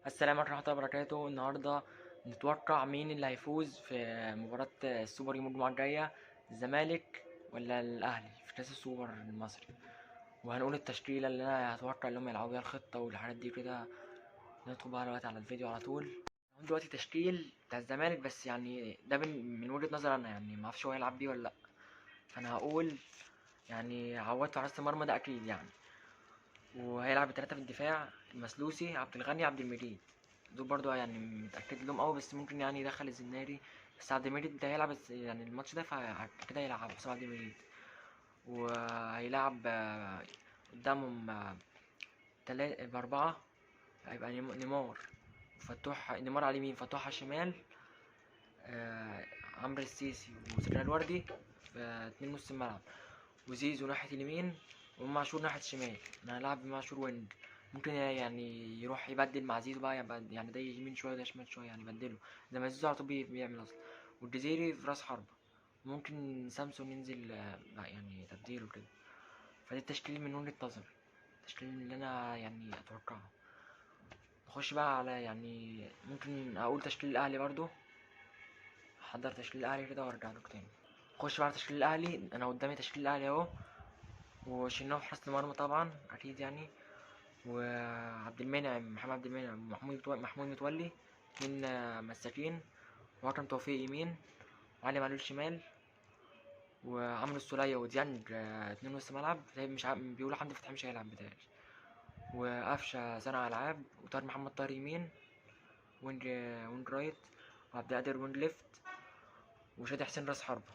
السلام عليكم ورحمة الله وبركاته. النهاردة نتوقع مين اللي هيفوز في مباراة السوبر يوم الجمعة الجاية، الزمالك ولا الأهلي في كأس السوبر المصري. وهنقول التشكيلة اللي أنا هتوقع اللي هم يلعبوا بيها الخطة والحاجات دي كده. ندخل بقى دلوقتي على الفيديو على طول. هو دلوقتي تشكيل بتاع الزمالك، بس يعني ده من وجهة نظر أنا، يعني معرفش هو هيلعب بيه ولا لأ. فأنا هقول يعني عواد في حراسة المرمى ده أكيد يعني. وهيلعب بتلاتة في الدفاع: المسلوسي، عبد الغني، عبد المجيد. دول برضو يعني متأكد لهم أوي، بس ممكن يعني يدخل الزناري. بس عبد المجيد ده هيلعب يعني الماتش ده، فكده هيلعب حسام عبد المجيد. وهيلعب قدامهم بأربعة. هيبقى نيمار وفتوح، نيمار على اليمين، فتوح على الشمال، عمرو السيسي وسكران الوردي في اتنين نص الملعب، وزيزو ناحية اليمين، وإمام عاشور ناحية الشمال. أنا هلعب إمام عاشور وينج. ممكن يعني يروح يبدل مع زيزو بقى، يعني ده يمين شوية وده شمال شوية، يعني يبدله زي ما زيزو على طول بيعمل أصلا. والجزيري في راس حربة. ممكن سامسون ينزل بقى يعني تبديله كده. فدي التشكيل من وجهة نظري، التشكيل اللي أنا يعني أتوقعه. نخش بقى على يعني ممكن أقول تشكيل الأهلي برضو. أحضر تشكيل الأهلي كده وأرجع لكم تاني. نخش بقى على تشكيل الأهلي. أنا قدامي تشكيل الأهلي أهو. وشناوي في حراسة المرمى طبعا أكيد يعني. وعبد المنعم، محمد عبد المنعم، محمود متولي، اتنين مساكين. وأكرم توفيق يمين، وعلي معلول شمال، وعمرو السولية وديانج اتنين نص ملعب. مش بيقولوا حمدي فتحي مش هيلعب بتاعي. وقفشة صانع ألعاب، وطاهر محمد طاهر يمين، وينج رايت، وعبد القادر وينج ليفت، وشادي حسين راس حربة.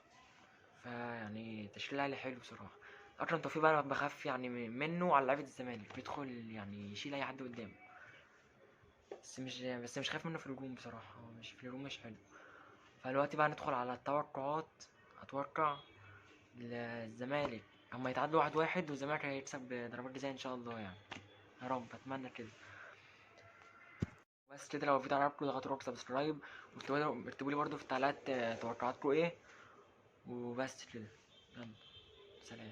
فيعني تشكيل الأهلي حلو بصراحة. أكرم توفيق بقى أنا بخاف يعني منه على لعيبة الزمالك، بيدخل يعني يشيل أي حد قدامه. بس مش خايف منه في الهجوم بصراحة، هو مش في الهجوم مش حلو. فدلوقتي بقى ندخل على التوقعات. أتوقع الزمالك هما يتعادلوا 1-1، والزمالك هيكسب بضربات جزاء إن شاء الله يعني. يا رب أتمنى كده. بس كده، لو الفيديو عجبكم اضغطوا لايك سبسكرايب، واكتبوا لي برضو في التعليقات توقعاتكم ايه. وبس كده. يلا، سلام.